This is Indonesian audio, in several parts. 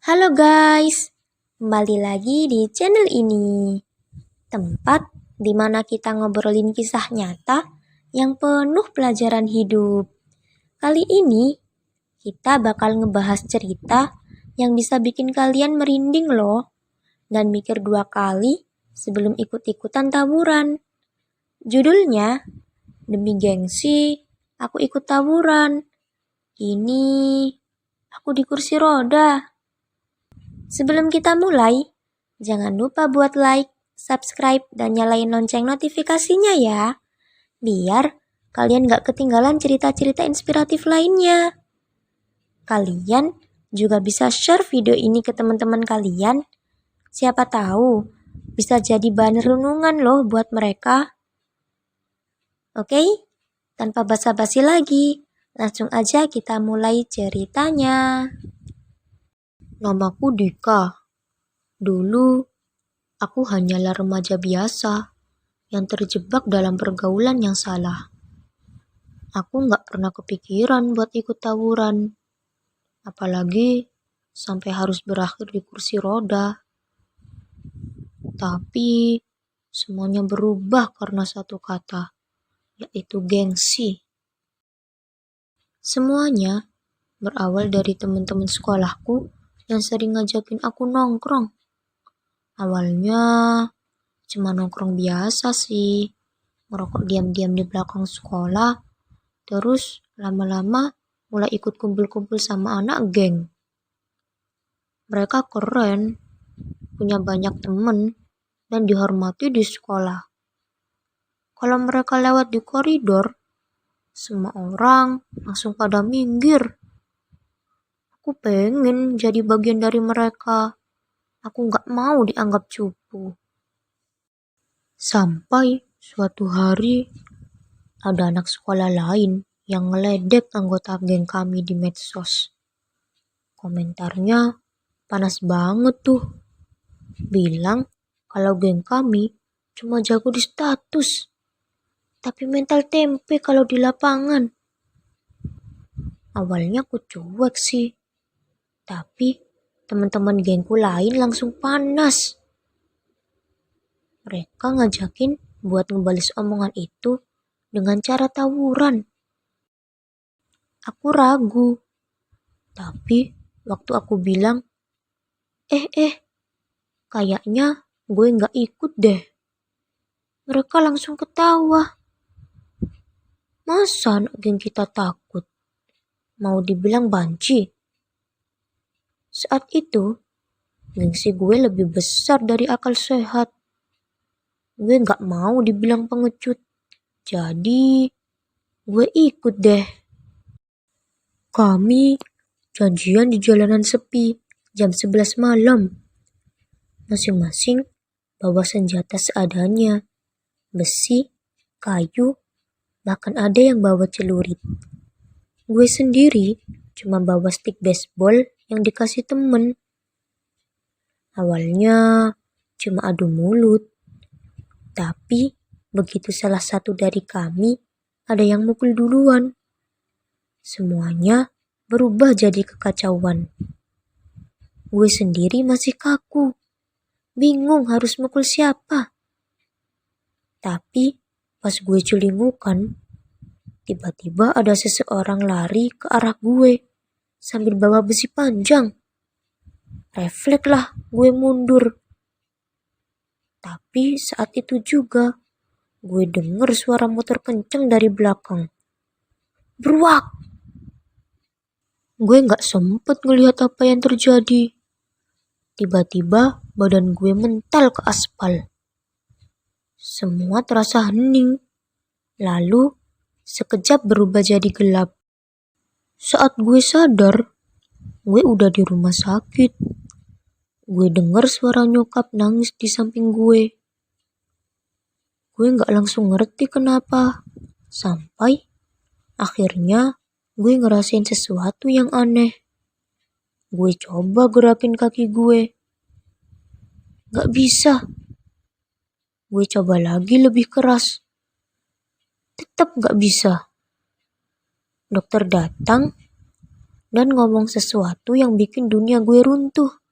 Halo guys, kembali lagi di channel ini. Tempat di mana kita ngobrolin kisah nyata yang penuh pelajaran hidup. Kali ini kita bakal ngebahas cerita yang bisa bikin kalian merinding loh dan mikir dua kali sebelum ikut-ikutan tawuran. Judulnya, Demi Gengsi, Aku Ikut Tawuran. Ini aku di kursi roda. Sebelum kita mulai, jangan lupa buat like, subscribe, dan nyalain lonceng notifikasinya ya. Biar kalian gak ketinggalan cerita-cerita inspiratif lainnya. Kalian juga bisa share video ini ke teman-teman kalian. Siapa tahu bisa jadi bahan renungan loh buat mereka. Oke, tanpa basa-basi lagi, langsung aja kita mulai ceritanya. Namaku Dika. Dulu, aku hanyalah remaja biasa yang terjebak dalam pergaulan yang salah. Aku nggak pernah kepikiran buat ikut tawuran, apalagi sampai harus berakhir di kursi roda. Tapi, semuanya berubah karena satu kata, yaitu gengsi. Semuanya berawal dari teman-teman sekolahku yang sering ngajakin aku nongkrong. Awalnya cuma nongkrong biasa sih, ngerokok diam-diam di belakang sekolah, terus lama-lama mulai ikut kumpul-kumpul sama anak geng. Mereka keren, punya banyak temen, dan dihormati di sekolah. Kalau mereka lewat di koridor, semua orang langsung pada minggir. Aku pengen jadi bagian dari mereka. Aku nggak mau dianggap cupu. Sampai suatu hari ada anak sekolah lain yang ngeledek anggota geng kami di medsos. Komentarnya panas banget tuh. Bilang kalau geng kami cuma jago di status, tapi mental tempe kalau di lapangan. Awalnya aku cuek sih, tapi teman-teman gengku lain langsung panas. Mereka ngajakin buat ngebales omongan itu dengan cara tawuran. Aku ragu, tapi waktu aku bilang, kayaknya gue nggak ikut deh. Mereka langsung ketawa. Masa anak geng kita takut? Mau dibilang banci? Saat itu, gengsi gue lebih besar dari akal sehat. Gue nggak mau dibilang pengecut. Jadi, gue ikut deh. Kami janjian di jalanan sepi jam 11 malam. Masing-masing bawa senjata seadanya. Besi, kayu, bahkan ada yang bawa celurit. Gue sendiri cuma bawa stick baseball yang dikasih temen. Awalnya cuma adu mulut. Tapi begitu salah satu dari kami ada yang mukul duluan, semuanya berubah jadi kekacauan. Gue sendiri masih kaku, bingung harus mukul siapa. Tapi pas gue celingukan, tiba-tiba ada seseorang lari ke arah gue sambil bawa besi panjang. Refleks lah gue mundur. Tapi saat itu juga gue denger suara motor kenceng dari belakang. Beruak! Gue gak sempet ngelihat apa yang terjadi. Tiba-tiba badan gue mental ke aspal. Semua terasa hening. Lalu sekejap berubah jadi gelap. Saat gue sadar, gue udah di rumah sakit. Gue denger suara nyokap nangis di samping gue. Gue gak langsung ngerti kenapa. Sampai akhirnya gue ngerasain sesuatu yang aneh. Gue coba gerakin kaki gue. Gak bisa. Gue coba lagi lebih keras. Tetap gak bisa. Dokter datang dan ngomong sesuatu yang bikin dunia gue runtuh.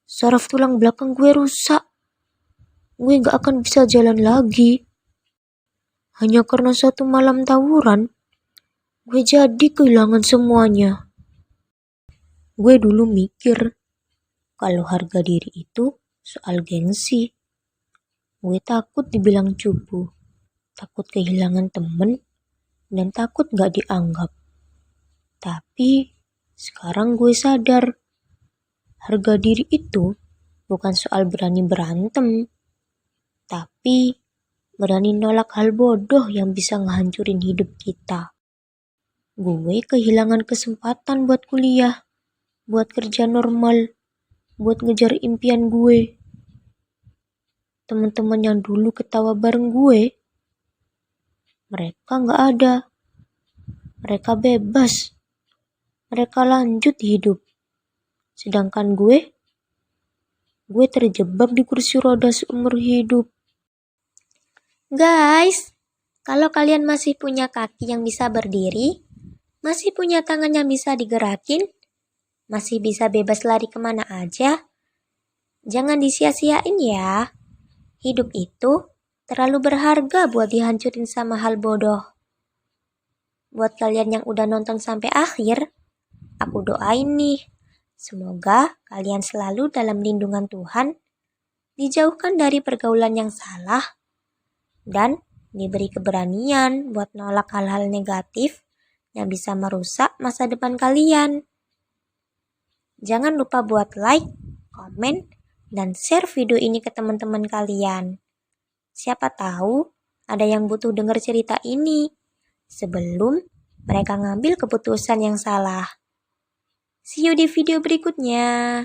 Saraf tulang belakang gue rusak. Gue gak akan bisa jalan lagi. Hanya karena satu malam tawuran, gue jadi kehilangan semuanya. Gue dulu mikir kalau harga diri itu soal gengsi. Gue takut dibilang cupu, takut kehilangan temen, dan takut gak dianggap. Tapi sekarang gue sadar, harga diri itu bukan soal berani berantem, tapi berani nolak hal bodoh yang bisa ngehancurin hidup kita. Gue kehilangan kesempatan buat kuliah, buat kerja normal, buat ngejar impian gue. Teman-teman yang dulu ketawa bareng gue, mereka gak ada. Mereka bebas. Mereka lanjut hidup. Sedangkan gue terjebak di kursi roda seumur hidup. Guys, kalau kalian masih punya kaki yang bisa berdiri, masih punya tangan yang bisa digerakin, masih bisa bebas lari kemana aja, jangan disia-siain ya. Hidup itu terlalu berharga buat dihancurin sama hal bodoh. Buat kalian yang udah nonton sampai akhir, aku doain nih, semoga kalian selalu dalam lindungan Tuhan, dijauhkan dari pergaulan yang salah, dan diberi keberanian buat nolak hal-hal negatif yang bisa merusak masa depan kalian. Jangan lupa buat like, komen, dan share video ini ke teman-teman kalian. Siapa tahu ada yang butuh dengar cerita ini sebelum mereka ngambil keputusan yang salah. See you di video berikutnya.